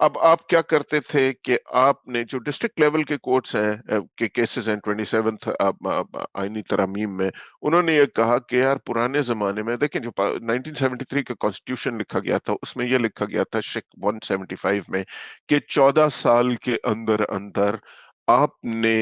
اب آپ کیا کرتے تھے کہ آپ نے جو ڈسٹرکٹ لیول کے کورٹس ہیں کے کیسز ہیں 27th آئینی ترامیم میں، انہوں نے یہ کہا کہ یار پرانے زمانے میں دیکھیں جو 1973 کا کانسٹیٹیوشن لکھا گیا تھا، اس میں یہ لکھا گیا تھا شک 175 میں کہ 14 سال کے اندر اندر آپ نے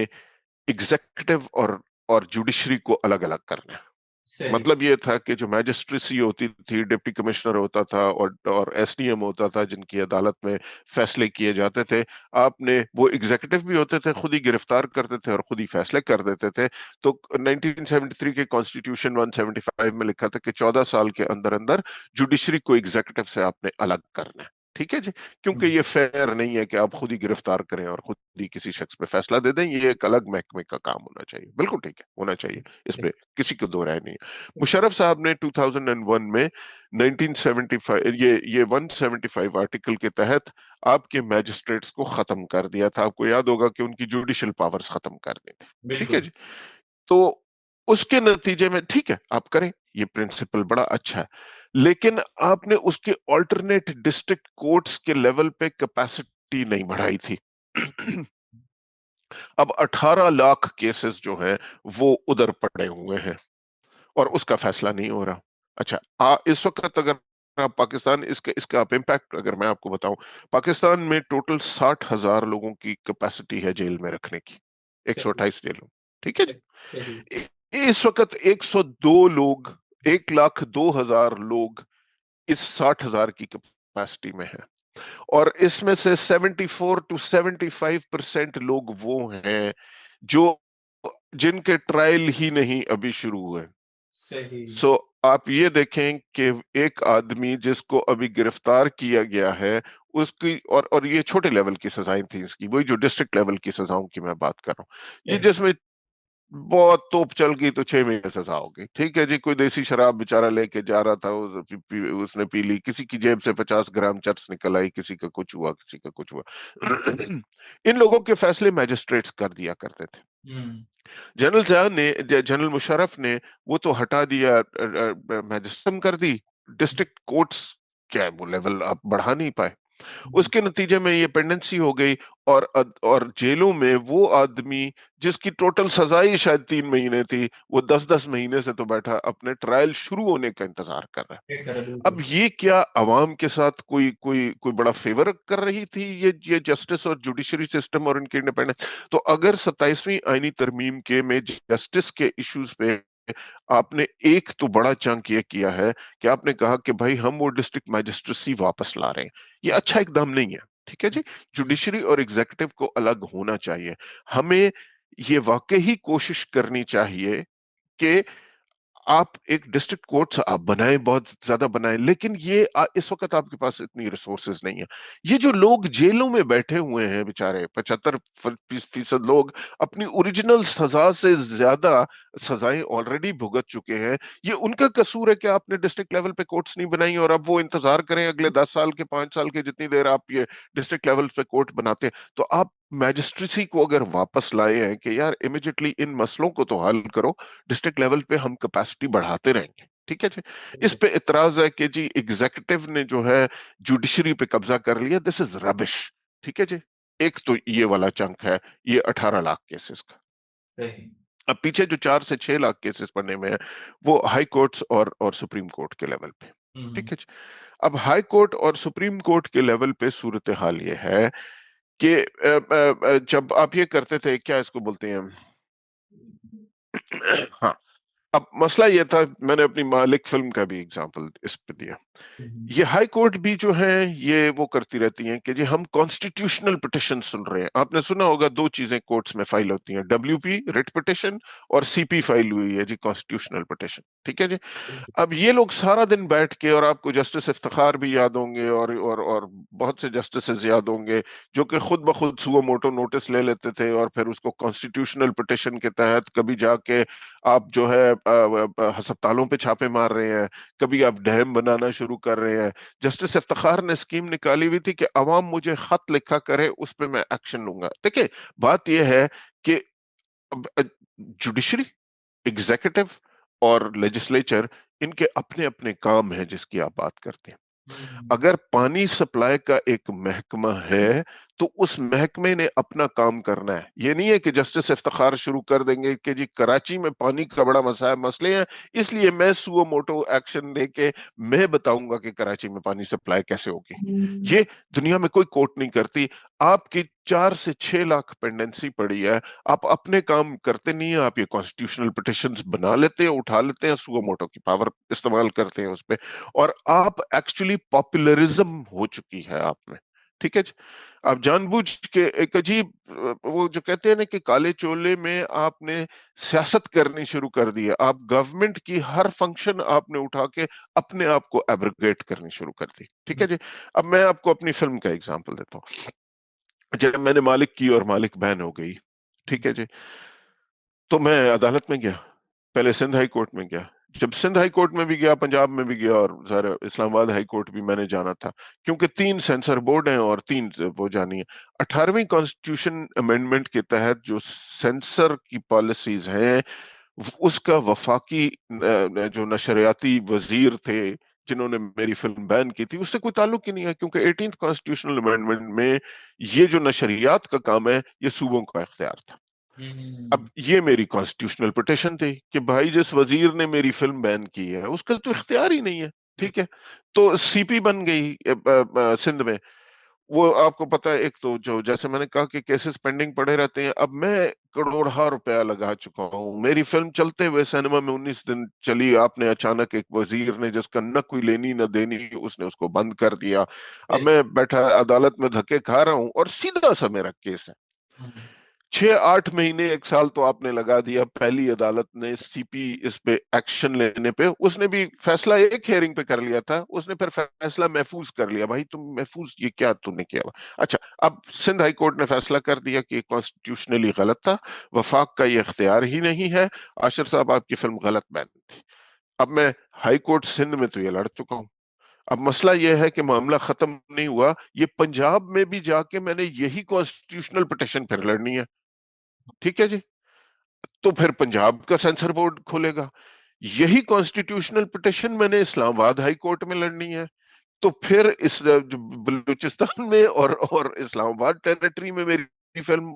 ایگزیکٹو اور جوڈیشری کو الگ الگ کرنا ہے۔ صحیح مطلب یہ تھا کہ جو میجسٹریسی ہوتی تھی، ڈپٹی کمشنر ہوتا تھا اور ایس ڈی ایم ہوتا تھا، جن کی عدالت میں فیصلے کیے جاتے تھے، آپ نے وہ ایگزیکٹو بھی ہوتے تھے، خود ہی گرفتار کرتے تھے اور خود ہی فیصلے کر دیتے تھے۔ تو 1973 کے کانسٹیٹیوشن 175 میں لکھا تھا کہ 14 سال کے اندر اندر جوڈیشری کو ایگزیکٹو سے آپ نے الگ کرنا ہے، ٹھیک ہے جی، کیونکہ یہ فیئر نہیں ہے کہ آپ خود ہی گرفتار کریں اور خود ہی کسی شخص پہ فیصلہ دے دیں، یہ ایک الگ محکمے کا کام ہونا چاہیے۔ بالکل ٹھیک ہے، ہونا چاہیے، اس پہ کسی کو دو رائے نہیں ہے۔ مشرف صاحب نے 2001 میں 1975 یہ 175 آرٹیکل کے تحت آپ کے میجسٹریٹس کو ختم کر دیا تھا۔ آپ کو یاد ہوگا کہ ان کی جوڈیشل پاورز ختم کر دی تھی، ٹھیک ہے بالکل جی۔ تو اس کے نتیجے میں ٹھیک ہے آپ کریں، یہ پرنسپل بڑا اچھا ہے، لیکن آپ نے اس کے آلٹرنیٹ ڈسٹرکٹ کورٹس کے لیول پہ کیپیسٹی نہیں بڑھائی تھی۔ اب 18 لاکھ کیسز جو ہیں وہ ادھر پڑے ہوئے ہیں اور اس کا فیصلہ نہیں ہو رہا۔ اچھا اس وقت اگر آپ پاکستان اس کا آپ امپیکٹ اگر میں آپ کو بتاؤں، پاکستان میں ٹوٹل 60,000 لوگوں کی کیپیسٹی ہے جیل میں رکھنے کی، صحیح 128 جیلوں، ٹھیک ہے صحیح جی۔ اس وقت 102 لوگ، 1,02,000 لوگ اس 60,000 کی کیپیسٹی میں ہے، اور اس میں سے 74 to 75% لوگ وہ ہیں جو جن کے ٹرائل ہی نہیں ابھی شروع ہوئے۔ صحیح سو آپ یہ دیکھیں کہ ایک آدمی جس کو ابھی گرفتار کیا گیا ہے، اس کی اور یہ چھوٹے لیول کی سزائیں تھیں اس کی، وہی جو ڈسٹرکٹ لیول کی سزاؤں کی میں بات کر رہا ہوں، یہ صحیح جس میں بہت توپ چل گئی تو 6 مہینے سزا ہوگی، ٹھیک ہے جی۔ کوئی دیسی شراب بیچارہ لے کے جا رہا تھا، اس نے پی لی، کسی کی جیب سے 50 گرام چرس نکل آئی، کسی کا کچھ ہوا، کسی کا کچھ ہوا۔ ان لوگوں کے فیصلے میجسٹریٹس کر دیا کرتے تھے۔ جنرل مشرف نے وہ تو ہٹا دیا، میجسٹرم کر دی، ڈسٹرکٹ کورٹس کیا ہے وہ لیول آپ بڑھا نہیں پائے۔ اس کے نتیجے میں یہ پینڈنسی ہو گئی، اور جیلوں میں وہ آدمی جس کی ٹوٹل سزا ہی شاید 3 مہینے تھی، وہ 10 مہینے سے تو بیٹھا اپنے ٹرائل شروع ہونے کا انتظار کر رہا ہے۔ اب یہ کیا عوام کے ساتھ کوئی بڑا فیور کر رہی تھی یہ جسٹس اور جوڈیشری سسٹم اور ان کی انڈیپینڈنس؟ تو اگر 27ویں آئینی ترمیم کے میں جسٹس کے ایشوز پہ آپ نے ایک تو بڑا چنک یہ کیا ہے کہ آپ نے کہا کہ بھائی ہم وہ ڈسٹرکٹ میجسٹریسی واپس لا رہے ہیں، یہ اچھا اقدام نہیں ہے، ٹھیک ہے جی۔ جوڈیشری اور ایگزیکٹو کو الگ ہونا چاہیے۔ ہمیں یہ واقعی کوشش کرنی چاہیے کہ آپ ایک ڈسٹرکٹ کورٹس آپ بنائیں، بہت زیادہ بنائیں، لیکن یہ اس وقت آپ کے پاس اتنی ریسورسز نہیں ہیں۔ یہ جو لوگ جیلوں میں بیٹھے ہوئے ہیں بیچارے 75% لوگ اپنی اوریجنل سزا سے زیادہ سزائیں آلریڈی بھگت چکے ہیں، یہ ان کا قصور ہے کہ آپ نے ڈسٹرکٹ لیول پہ کورٹس نہیں بنائی، اور اب وہ انتظار کریں اگلے 10 سال کے 5 سال کے جتنی دیر آپ یہ ڈسٹرکٹ لیول پہ کورٹ بناتے ہیں۔ تو آپ میجسٹریسی کو اگر واپس لائے ہیں کہ یار امیجیٹلی ان مسئلوں کو تو حل کرو، ڈسٹرکٹ لیول پہ ہم کیپیسٹی بڑھاتے رہیں گے، ٹھیک ہے جی۔ اس پہ اعتراض ہے کہ جی ایگزیکٹو نے جو ہے جوڈیشری پہ قبضہ کر لیا، دس از ربش، ٹھیک ہے جی۔ ایک تو یہ والا چنک ہے یہ 18 لاکھ کیسز کا۔ صحیح اب پیچھے جو 4 سے 6 لاکھ کیسز پڑنے میں ہیں وہ ہائی کورٹس اور سپریم کورٹ کے لیول پہ، ٹھیک ہے جی۔ اب ہائی کورٹ اور سپریم کورٹ کے لیول پہ صورتحال یہ ہے کہ جب آپ یہ کرتے تھے کیا اس کو بولتے ہیں، ہاں، اب مسئلہ یہ تھا، میں نے اپنی مالک فلم کا بھی اگزامپل اس پہ دیا، یہ ہائی کورٹ بھی جو ہے یہ وہ کرتی رہتی ہیں کہ جی ہم کانسٹیٹیوشنل پٹیشن سن رہے ہیں۔ آپ نے سنا ہوگا 2 چیزیں کورٹس میں فائل ہوتی ہیں، WP ریٹ پٹیشن اور CP فائل ہوئی ہے جی کانسٹیٹیوشنل پٹیشن، ٹھیک ہے جی۔ اب یہ لوگ سارا دن بیٹھ کے، اور آپ کو جسٹس افتخار بھی یاد ہوں گے اور بہت سے جسٹسز یاد ہوں گے جو کہ خود بخود سو موٹو نوٹس لے لیتے تھے اور پھر اس کو کانسٹیٹیوشنل پٹیشن کے تحت کبھی جا کے آپ جو ہے ہسپتالوں پہ چھاپے مار رہے ہیں، کبھی آپ ڈیم بنانا شروع کر رہے ہیں۔ جسٹس افتخار نے اسکیم نکالی ہوئی تھی کہ عوام مجھے خط لکھا کرے، اس پہ میں ایکشن لوں گا۔ دیکھیں بات یہ ہے کہ جوڈیشری، ایگزیکٹو اور لیجسلیچر، ان کے اپنے اپنے کام ہیں جس کی آپ بات کرتے ہیں۔ اگر پانی سپلائی کا ایک محکمہ ہے تو اس محکمے نے اپنا کام کرنا ہے. یہ نہیں ہے کہ جسٹس افتخار شروع کر دیں گے کہ جی کراچی میں پانی کا بڑا مسئلے ہیں اس لیے میں سو موٹو ایکشن لے کے میں بتاؤں گا کہ کراچی میں پانی سپلائی کیسے ہوگی. یہ دنیا میں کوئی کورٹ نہیں کرتی. آپ کی 4 سے 6 لاکھ پینڈنسی پڑی ہے, آپ اپنے کام کرتے نہیں ہیں, آپ یہ کانسٹیٹیوشنل پٹیشنز بنا لیتے ہیں, اٹھا لیتے ہیں, سو موٹو کی پاور استعمال کرتے ہیں اس پہ, اور آپ ایکچولی پاپولرزم ہو چکی ہے آپ میں. ٹھیک ہے جی. آپ جان بوجھ کے ایک عجیب وہ جو کہتے ہیں نا کہ کالے چولے میں آپ نے سیاست کرنی شروع کر دی ہے. آپ گورنمنٹ کی ہر فنکشن آپ نے اٹھا کے اپنے آپ کو ایبروگیٹ کرنی شروع کر دی. ٹھیک ہے جی. اب میں آپ کو اپنی فلم کا ایگزامپل دیتا ہوں. جب میں نے مالک کی اور مالک بہن ہو گئی, ٹھیک ہے جی, تو میں عدالت میں گیا. پہلے سندھ ہائی کورٹ میں گیا. جب سندھ ہائی کورٹ میں بھی گیا, پنجاب میں بھی گیا, اور ظاہر اسلام آباد ہائی کورٹ بھی میں نے جانا تھا, کیونکہ 3 سینسر بورڈ ہیں اور 3 وہ جانی ہے. 18ویں کانسٹیٹیوشن امینڈمنٹ کے تحت جو سینسر کی پالیسیز ہیں, اس کا وفاقی جو نشریاتی وزیر تھے جنہوں نے میری فلم بین کی تھی, اس سے کوئی تعلق ہی نہیں ہے, کیونکہ 18th کانسٹیٹیوشنل امینڈمنٹ میں یہ جو نشریات کا کام ہے یہ صوبوں کا اختیار تھا. اب یہ میری کانسٹیٹیوشنل پٹیشن تھی کہ بھائی جس وزیر نے میری فلم بین کی ہے اس کا تو اختیار ہی نہیں ہے. ٹھیک ہے. تو سی پی بن گئی سندھ میں. وہ آپ کو پتا ہے, ایک تو جو جیسے میں نے کہا کہ کیسز پینڈنگ پڑے رہتے ہیں. اب میں کروڑہا روپیہ لگا چکا ہوں, میری فلم چلتے ہوئے سینما میں 19 دن چلی, آپ نے اچانک ایک وزیر نے جس کا نہ کوئی لینی نہ دینی, اس نے اس کو بند کر دیا. اب میں بیٹھا عدالت میں دھکے کھا رہا ہوں, اور سیدھا سا میرا کیس ہے. 6-8 مہینے 1 سال تو آپ نے لگا دیا. پہلی عدالت نے سی پی اس پہ ایکشن لینے پہ, اس نے بھی فیصلہ ایک ہیئرنگ پہ کر لیا تھا, اس نے پھر فیصلہ محفوظ کر لیا. بھائی تم محفوظ, یہ کیا تم نے کیا. اچھا, اب سندھ ہائی کورٹ نے فیصلہ کر دیا کہ کانسٹیٹیوشنلی غلط تھا, وفاق کا یہ اختیار ہی نہیں ہے, عاشر صاحب آپ کی فلم غلط بین تھی. اب میں ہائی کورٹ سندھ میں تو یہ لڑ چکا ہوں. اب مسئلہ یہ ہے کہ معاملہ ختم نہیں ہوا, یہ پنجاب میں بھی جا کے میں نے یہی کانسٹیٹیوشنل پٹیشن پھر لڑنی ہے. ٹھیک ہے جی. تو پھر پنجاب کا سینسر بورڈ کھولے گا. یہی کانسٹیٹیوشنل پٹیشن میں نے اسلام آباد ہائی کورٹ میں لڑنی ہے. تو پھر اس بلوچستان میں اور اسلام آباد ٹیریٹری میں میری فلم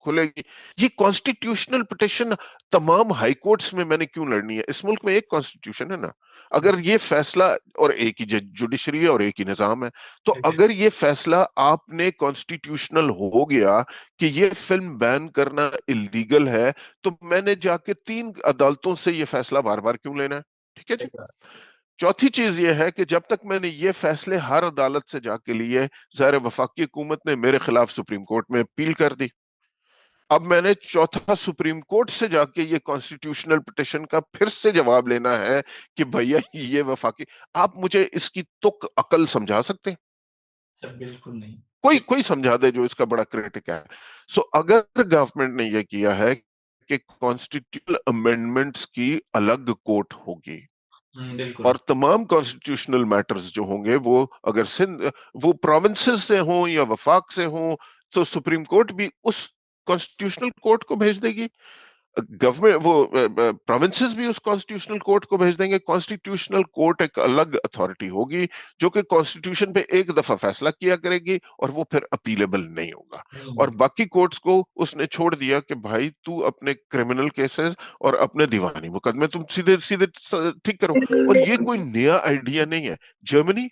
کھلے گی. یہ کانسٹیٹیوشنل پٹیشن تمام ہائی کورٹس میں نے کیوں لڑنی ہے؟ اس ملک میں ایک کانسٹیٹیوشن ہے نا. اگر یہ فیصلہ, اور ایک ہی جوڈیشری ہے اور ایک ہی نظام ہے, تو اگر یہ فیصلہ آپ نے کانسٹیٹیوشنل ہو گیا کہ یہ فلم بین کرنا اللیگل ہے, تو میں نے جا کے 3 عدالتوں سے یہ فیصلہ بار بار کیوں لینا ہے؟ ٹھیک ہے جی. چوتھی چیز یہ ہے کہ جب تک میں نے یہ فیصلے ہر عدالت سے جا کے لیے, ظاہر وفاقی حکومت نے میرے خلاف سپریم کورٹ میں اپیل کر دی. اب میں نے چوتھا سپریم کورٹ سے جا کے یہ کانسٹیٹیوشنل پٹیشن کا پھر سے جواب لینا ہے کہ بھیا یہ وفاقی, آپ مجھے اس کی تک عقل سمجھا سکتے ہیں؟ سب بالکل نہیں. کوئی سمجھا دے جو اس کا بڑا کریٹک ہے. سو اگر گورنمنٹ نے یہ کیا ہے کہ کانسٹیٹیوشنل امینڈمنٹس کی الگ کورٹ ہوگی, بالکل. اور تمام کانسٹیٹیوشنل میٹرز جو ہوں گے وہ اگر وہ پروونسز سے ہوں یا وفاق سے ہوں, تو سپریم کورٹ بھی اس کانسٹیٹیوشنل کورٹ کو بھیج دے گی. گورنمنٹ وہ پروونسز بھی اس کانسٹیٹیوشنل کورٹ کو بھیج دیں گے. کانسٹیٹیوشنل کورٹ ایک الگ اتھارٹی ہوگی جو کہ کانسٹیٹیوشن پہ ایک دفعہ فیصلہ کیا کرے گی, اور وہ پھر اپیلیبل نہیں ہوگا. اور باقی کورٹس کو اس نے چھوڑ دیا کہ بھائی تو اپنے کرمنل کیسز اور اپنے دیوانی مقدمے تم سیدھے سیدھے ٹھیک کرو. اور یہ کوئی نیا آئیڈیا نہیں ہے. جرمنی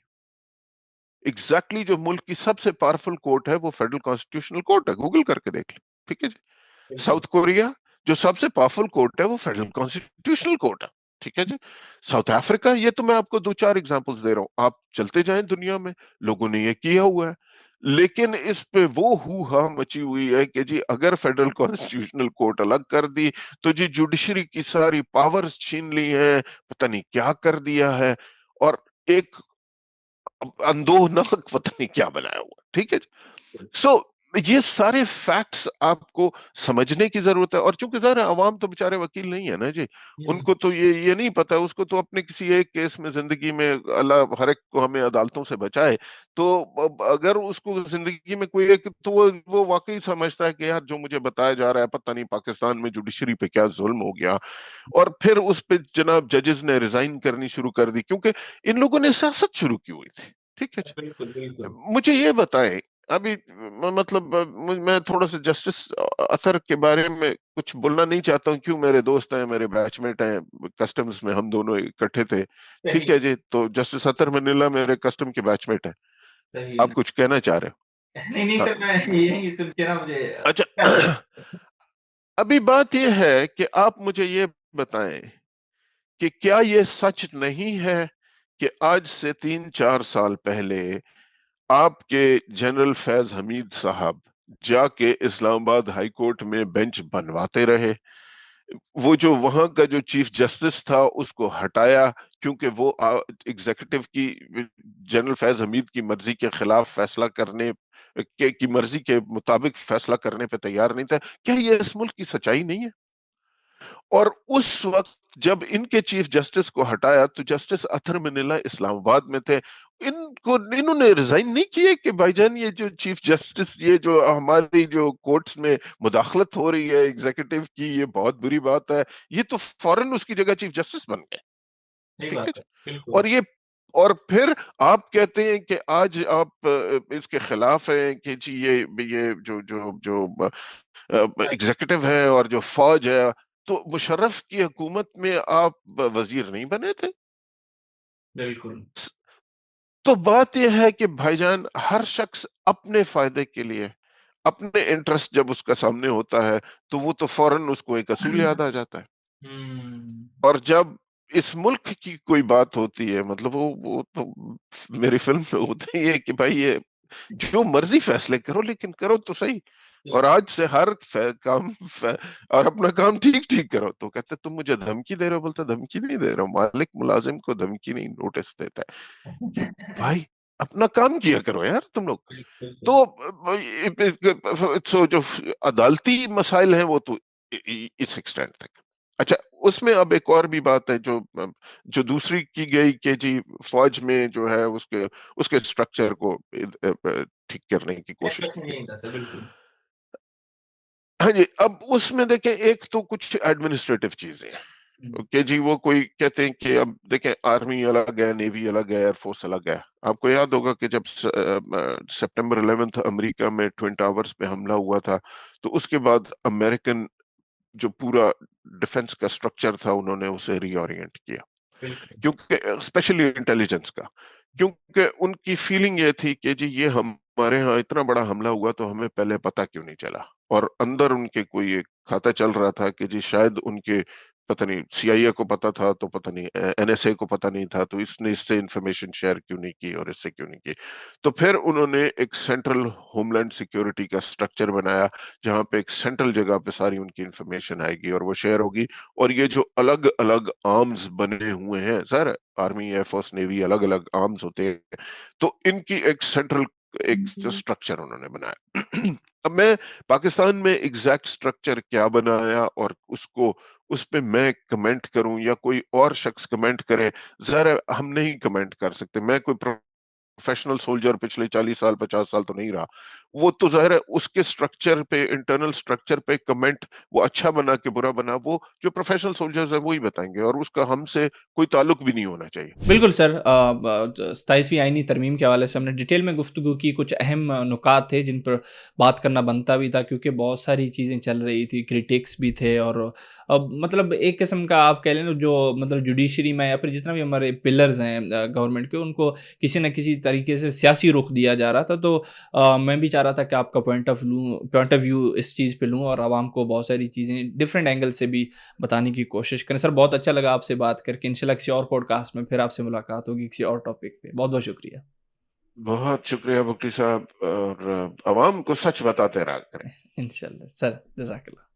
ایگزیکٹلی جو ملک کی سب سے پاورفل کورٹ ہے وہ فیڈرل کانسٹیٹیوشنل کورٹ ہے, گوگل کر کے دیکھ لیں. ٹھیک ہے جی. ساؤتھ کوریا جو سب سے پاورفل کورٹ ہے وہ فیڈرل کانسٹیٹیوشنل کورٹ ہے. ٹھیک ہے جی. ساؤتھ افریقہ, یہ تو میں آپ کو 2-4 ایگزامپلز دے رہا ہوں, آپ چلتے جائیں دنیا میں, لوگوں نے یہ کیا ہوا ہے. لیکن اس پہ وہ ہو مچی ہوئی ہے کہ جی اگر فیڈرل کانسٹیٹیوشنل کورٹ الگ کر دی تو جی جوڈیشری کی ساری پاورز چھین لی ہیں, پتہ نہیں کیا کر دیا ہے, اور ایک اندوہ ناک پتہ نہیں کیا بنایا ہوا. ٹھیک ہے جی. سو یہ سارے فیکٹس آپ کو سمجھنے کی ضرورت ہے. اور چونکہ ظاہر عوام تو بیچارے وکیل نہیں ہے نا جی, ان کو تو یہ نہیں پتا, اس کو تو اپنے کسی ایک کیس میں زندگی میں, اللہ ہر ایک کو ہمیں عدالتوں سے بچائے, تو اگر اس کو زندگی میں کوئی ایک, تو وہ واقعی سمجھتا ہے کہ یار جو مجھے بتایا جا رہا ہے پتہ نہیں پاکستان میں جوڈیشری پہ کیا ظلم ہو گیا. اور پھر اس پہ جناب ججز نے ریزائن کرنی شروع کر دی, کیونکہ ان لوگوں نے سیاست شروع کی ہوئی تھی. ٹھیک ہے جی. بالکل بالکل. مجھے یہ بتائیں ابھی مطلب میں تھوڑا سا جسٹس اطہر کے بارے میں کچھ بولنا نہیں چاہتا ہوں، کیوں میرے دوست ہیں، میرے بیچ میٹ ہیں، کسٹمز میں ہم دونوں اکٹھے تھے. ٹھیک صحیح ہے جی. تو جسٹس اطہر منیلا میرے کسٹم کے بیچ میٹ ہیں. صحیح. آپ کچھ کہنا چاہ رہے نہیں نہیں ہو؟ سر، میں یہی سن کے نا مجھے اچھا. ابھی بات یہ ہے کہ آپ مجھے یہ بتائیں کہ کیا یہ سچ نہیں ہے کہ آج سے 3-4 سال پہلے آپ کے جنرل فیض حمید صاحب جا کے اسلام آباد ہائی کورٹ میں بینچ بنواتے رہے؟ وہ جو وہاں کا جو چیف جسٹس تھا اس کو ہٹایا کیونکہ وہ ایگزیکٹو کی جنرل فیض حمید کی مرضی کے خلاف فیصلہ کرنے کی مرضی کے مطابق فیصلہ کرنے پہ تیار نہیں تھا. کیا یہ اس ملک کی سچائی نہیں ہے؟ اور اس وقت جب ان کے چیف جسٹس کو ہٹایا تو جسٹس اطہر منیلا اسلام آباد میں تھے. انہوں نے ریزائن نہیں کیے کہ بھائی جان یہ جو چیف جسٹس، یہ جو ہماری جو کورٹس میں مداخلت ہو رہی ہے ایگزیکٹو کی، یہ بہت بری بات ہے. یہ تو فوراً اس کی جگہ چیف جسٹس بن گئے. صحیح ٹھیک ہے بات جی. ہے. بالکل اور پھر آپ کہتے ہیں کہ آج آپ اس کے خلاف ہیں کہ جی یہ جو ایگزیکٹو ہے اور جو فوج ہے. تو مشرف کی حکومت میں آپ وزیر نہیں بنے تھے؟ بالکل. تو بات یہ ہے کہ بھائی جان ہر شخص اپنے فائدے کے لیے، اپنے انٹرسٹ جب اس کا سامنے ہوتا ہے تو وہ تو فوراً اس کو ایک اصول یاد آ جاتا ہے. اور جب اس ملک کی کوئی بات ہوتی ہے، مطلب وہ تو میری فلم میں ہوتا ہی ہے کہ بھائی یہ جو مرضی فیصلے کرو لیکن کرو تو صحیح، اور آج سے ہر کام اور اپنا کام ٹھیک ٹھیک کرو. تو کہتے تم مجھے دھمکی دے رہے ہو. بولتا دھمکی نہیں دے رہا ہوں، مالک ملازم کو دھمکی نہیں نوٹس دیتا ہے کہ بھائی اپنا کام کیا کرو یار تم لوگ. بالکل. تو جو عدالتی مسائل ہیں وہ تو اس ایکسٹینٹ تک. اچھا، اس میں اب ایک اور بھی بات ہے جو دوسری کی گئی کہ جی فوج میں جو ہے اس کے سٹرکچر کو ٹھیک کرنے کی کوشش کی گئی. بالکل. ہاں جی. اب اس میں دیکھیں ایک تو کچھ ایڈمنسٹریٹو چیزیں ہیں کہ جی وہ کوئی کہتے ہیں کہ اب دیکھیں آرمی الگ ہے، نیوی الگ ہے، ایئر فورس الگ ہے. آپ کو یاد ہوگا کہ جب سپٹمبر 11 امریکہ میں ٹوئن ٹاورز پہ حملہ ہوا تھا تو اس کے بعد امریکن جو پورا ڈیفنس کا سٹرکچر تھا انہوں نے اسے ری اورینٹ کیا، بالکل. کیونکہ اسپیشلی انٹیلیجنس کا، کیونکہ ان کی فیلنگ یہ تھی کہ جی یہ ہمارے ہاں اتنا بڑا حملہ ہوا تو ہمیں پہلے پتہ کیوں نہیں چلا. اور اندر ان کے کوئی ایک کھاتا چل رہا تھا کہ جی شاید ان کے پتہ نہیں سی آئی اے کو پتا تھا تو پتہ نہیں این ایس اے کو پتہ نہیں تھا، تو اس نے اس سے انفارمیشن شیئر کیوں نہیں کی اور اس سے کیوں نہیں کی. تو پھر انہوں نے ایک سینٹرل ہوم لینڈ سیکیورٹی کا سٹرکچر بنایا جہاں پہ ایک سینٹرل جگہ پہ ساری ان کی انفارمیشن آئے گی اور وہ شیئر ہوگی. اور یہ جو الگ الگ آرمز بنے ہوئے ہیں سر، آرمی، ایئر فورس، نیوی، الگ الگ آرمز ہوتے ہیں، تو ان کی ایک سینٹرل ایک سٹرکچر انہوں نے بنایا. اب میں پاکستان میں ایگزیکٹ سٹرکچر کیا بنایا اور اس پہ میں کمنٹ کروں یا کوئی اور شخص کمنٹ کرے، ظاہر ہم نہیں کمنٹ کر سکتے. میں کوئی پروفیشنل سولجر پچھلے 40 سال 50 سال تو نہیں رہا. وہ تو ظاہر ہے اس کے سٹرکچر پہ، انٹرنل سٹرکچر پہ کمنٹ، وہ اچھا بنا کہ برا بنا، وہ جو پروفیشنل سولجرز ہیں وہی بتائیں گے، اور اس کا ہم سے کوئی تعلق بھی نہیں ہونا چاہیے. بالکل سر. 27ویں آئینی ترمیم کے حوالے سے ہم نے ڈیٹیل میں گفتگو کی. کچھ اہم نکات تھے جن پر بات کرنا بنتا بھی تھا کیونکہ بہت ساری چیزیں چل رہی تھی، کرٹکس بھی تھے، اور مطلب ایک قسم کا آپ کہہ لیں جو مطلب جوڈیشری میں یا پھر جتنا بھی ہمارے پلرز ہیں گورنمنٹ کے، ان کو کسی نہ کسی طریقے سے سیاسی رخ دیا جا رہا تھا. تو میں بھی چاہ رہا تھا کہ آپ کا پوائنٹ آف ویو اس چیز پہ لوں اور عوام کو بہت ساری چیزیں ڈفرینٹ اینگل سے بھی بتانے کی کوشش کریں. سر بہت اچھا لگا آپ سے بات کر کے. انشاءاللہ کسی اور پوڈ کاسٹ میں پھر آپ سے ملاقات ہوگی کسی اور ٹاپک پہ. بہت بہت شکریہ. بہت شکریہ بکٹی صاحب، اور عوام کو سچ بتاتے رہا کریں. انشاءاللہ سر، جزاک اللہ.